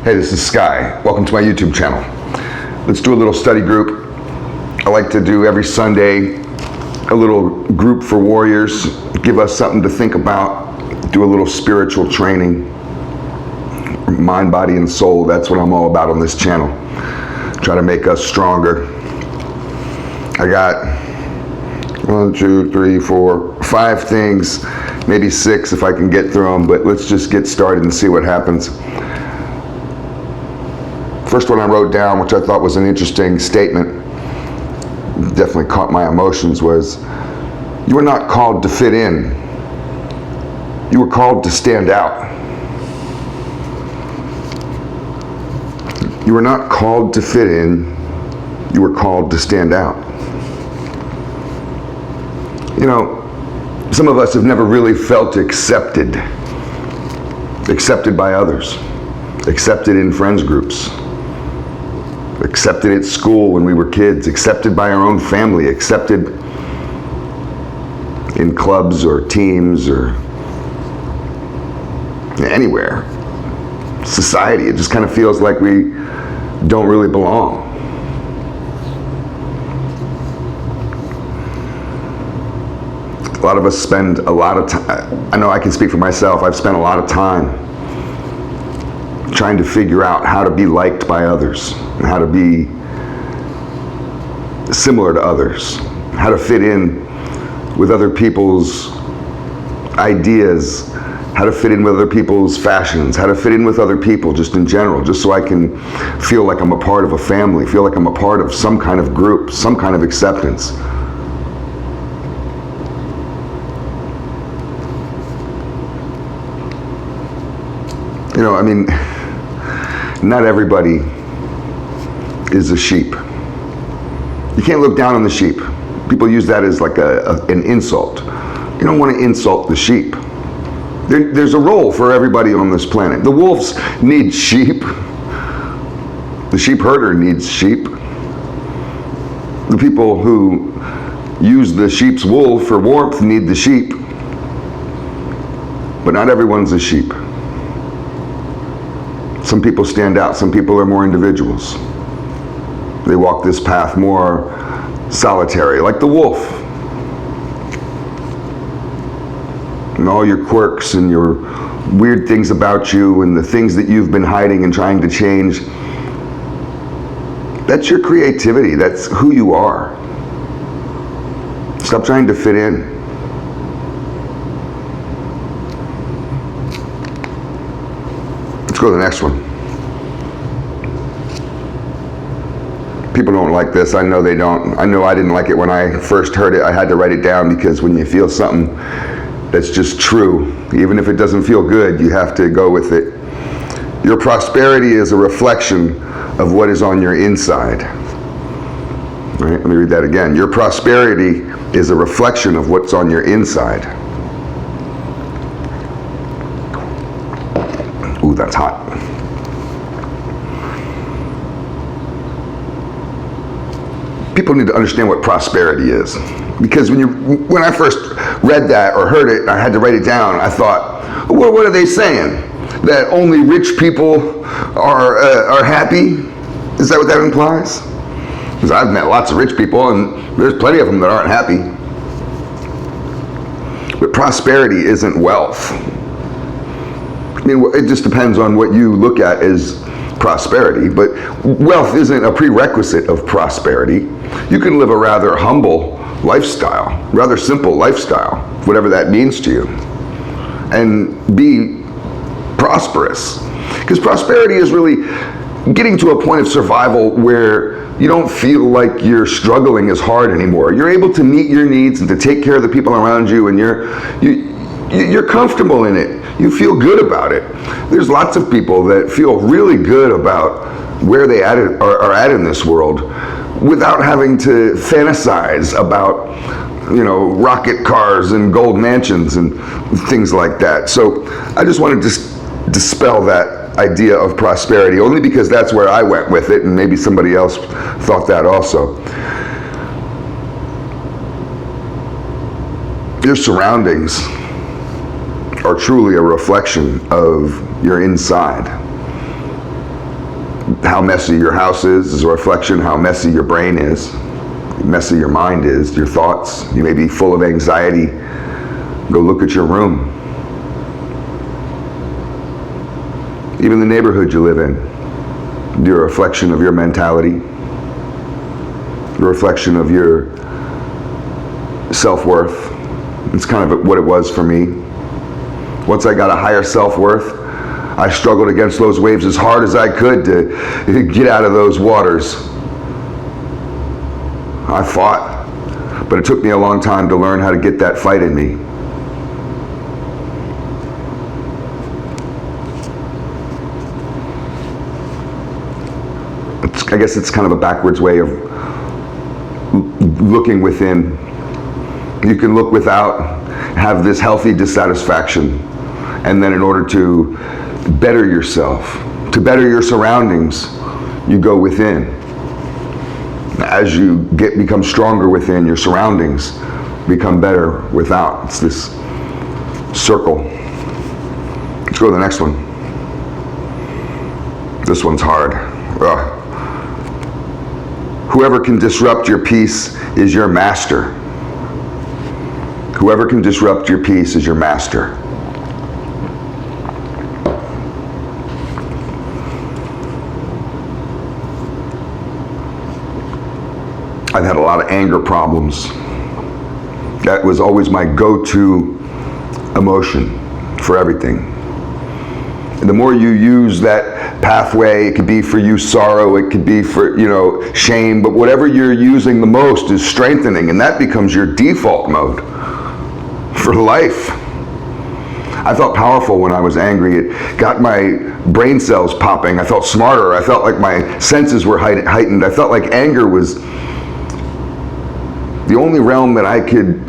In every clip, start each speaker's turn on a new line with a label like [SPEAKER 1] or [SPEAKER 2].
[SPEAKER 1] Hey, this is Sky. Welcome to my YouTube channel. Let's do a little study group. I like to do every Sunday a little group for warriors, give us something to think about, do a little spiritual training, mind, body, and soul. That's what I'm all about on this channel. Try to make us stronger. I got 1, 2, 3, 4, 5 things, maybe 6 if I can get through them, but let's just get started and see what happens. First one I wrote down, which I thought was an interesting statement, definitely caught my emotions, was, you are not called to fit in. You were called to stand out. You were not called to fit in. You were called to stand out. You know, some of us have never really felt accepted by others, accepted in friends groups, accepted at school when we were kids, accepted by our own family, accepted in clubs or teams or anywhere. Society, it just kind of feels like we don't really belong. A lot of us spend a lot of time, I know I can speak for myself, I've spent a lot of time trying to figure out how to be liked by others, and how to be similar to others, how to fit in with other people's ideas, how to fit in with other people's fashions, how to fit in with other people just in general, just so I can feel like I'm a part of a family, feel like I'm a part of some kind of group, some kind of acceptance. You know, I mean, not everybody is a sheep. You can't look down on the sheep. People use that as like an insult. You don't want to insult the sheep. There's a role for everybody on this planet. The wolves need sheep. The sheep herder needs sheep. The people who use the sheep's wool for warmth need the sheep. But not everyone's a sheep. Some people stand out, some people are more individuals. They walk this path more solitary, like the wolf. And all your quirks and your weird things about you and the things that you've been hiding and trying to change, that's your creativity, that's who you are. Stop trying to fit in. Let's go to the next one. People don't like this. I know they don't. I know I didn't like it when I first heard it. I had to write it down because when you feel something that's just true, even if it doesn't feel good, you have to go with it. Your prosperity is a reflection of what is on your inside. All right, let me read that again. Your prosperity is a reflection of what's on your inside. Ooh, that's hot. People need to understand what prosperity is. Because when I first read that or heard it, I had to write it down, I thought, well, what are they saying? That only rich people are happy? Is that what that implies? Because I've met lots of rich people and there's plenty of them that aren't happy. But prosperity isn't wealth. I mean, it just depends on what you look at as prosperity, but wealth isn't a prerequisite of prosperity. You can live a rather humble lifestyle, rather simple lifestyle, whatever that means to you, and be prosperous. Because prosperity is really getting to a point of survival where you don't feel like you're struggling as hard anymore. You're able to meet your needs and to take care of the people around you, and you're comfortable in it. You feel good about it. There's lots of people that feel really good about where they are at in this world without having to fantasize about, you know, rocket cars and gold mansions and things like that. So I just wanted to dispel that idea of prosperity, only because that's where I went with it, and maybe somebody else thought that also. Your surroundings are truly a reflection of your inside. How messy your house is a reflection of how messy your brain is, messy your mind is, your thoughts. You may be full of anxiety. Go look at your room. Even the neighborhood you live in, you're a reflection of your mentality, a reflection of your self-worth. It's kind of what it was for me. Once I got a higher self-worth, I struggled against those waves as hard as I could to get out of those waters. I fought, but it took me a long time to learn how to get that fight in me. I guess it's kind of a backwards way of looking within. You can look without, have this healthy dissatisfaction, and then in order to better yourself, to better your surroundings, you go within. As you become stronger within, your surroundings become better without. It's this circle. Let's go to the next one. This one's hard. Ugh. Whoever can disrupt your peace is your master. Whoever can disrupt your peace is your master. I've had a lot of anger problems. That was always my go-to emotion for everything. And the more you use that pathway, it could be for you sorrow, it could be for, shame, but whatever you're using the most is strengthening, and that becomes your default mode for life. I felt powerful when I was angry. It got my brain cells popping. I felt smarter. I felt like my senses were heightened. I felt like anger was the only realm that I could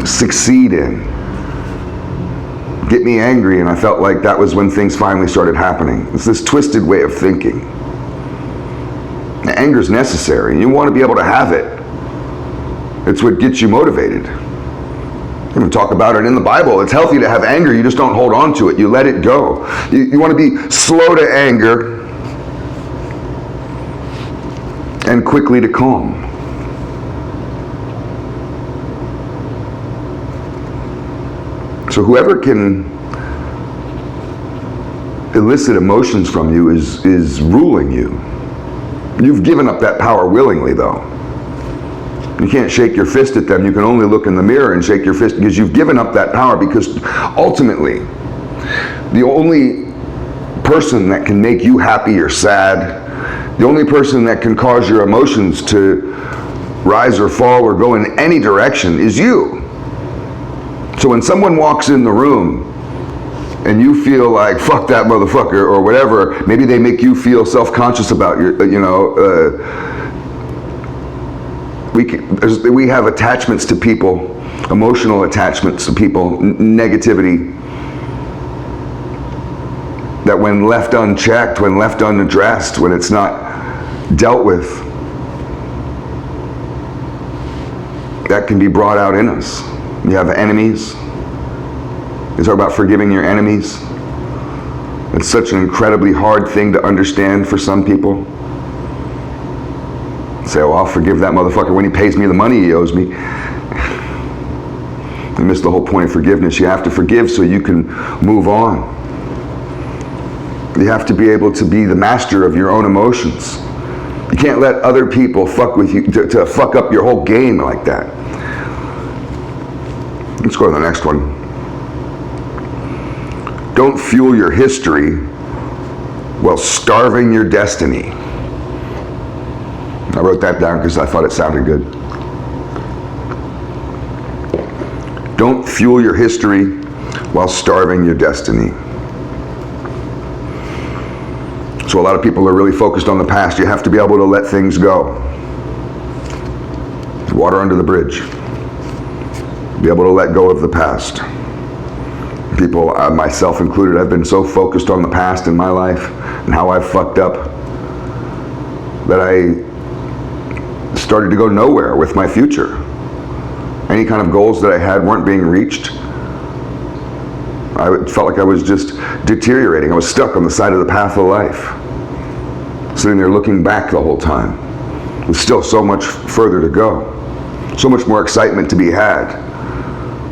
[SPEAKER 1] succeed in. Get me angry, and I felt like that was when things finally started happening. It's this twisted way of thinking. Anger is necessary. You want to be able to have it. It's what gets you motivated. We talk about it in the Bible. It's healthy to have anger. You just don't hold on to it. You let it go. You want to be slow to anger and quickly to calm. So whoever can elicit emotions from you is ruling you. You've given up that power willingly, though. You can't shake your fist at them. You can only look in the mirror and shake your fist because you've given up that power, because ultimately, the only person that can make you happy or sad, the only person that can cause your emotions to rise or fall or go in any direction is you. So when someone walks in the room and you feel like, fuck that motherfucker, or whatever, maybe they make you feel self-conscious about we have attachments to people, emotional attachments to people, negativity, that when left unchecked, when left unaddressed, when it's not dealt with, that can be brought out in us. You have enemies. You talk about forgiving your enemies. It's such an incredibly hard thing to understand for some people. Say, oh, I'll forgive that motherfucker when he pays me the money he owes me. You miss the whole point of forgiveness. You have to forgive so you can move on. You have to be able to be the master of your own emotions. You can't let other people fuck with you, to fuck up your whole game like that. Let's go to the next one. Don't fuel your history while starving your destiny. I wrote that down because I thought it sounded good. Don't fuel your history while starving your destiny. So a lot of people are really focused on the past. You have to be able to let things go. Water under the bridge. Be able to let go of the past. People, myself included, I've been so focused on the past in my life and how I've fucked up that I started to go nowhere with my future. Any kind of goals that I had weren't being reached. I felt like I was just deteriorating. I was stuck on the side of the path of life. sitting there looking back the whole time. There's still so much further to go. So much more excitement to be had.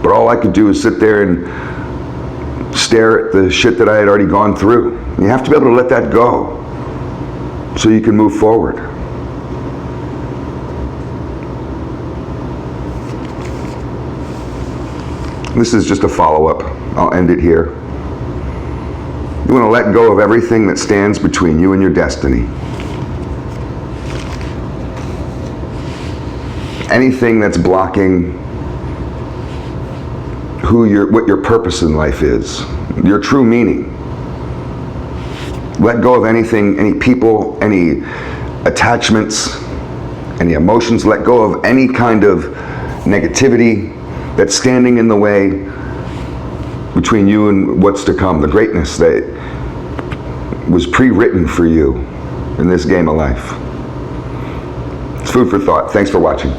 [SPEAKER 1] But all I could do is sit there and stare at the shit that I had already gone through. You have to be able to let that go so you can move forward. This is just a follow-up. I'll end it here. You want to let go of everything that stands between you and your destiny. Anything that's blocking what your purpose in life is, your true meaning. Let go of anything, any people, any attachments, any emotions. Let go of any kind of negativity that's standing in the way between you and what's to come, the greatness that was pre-written for you in this game of life. It's food for thought. Thanks for watching.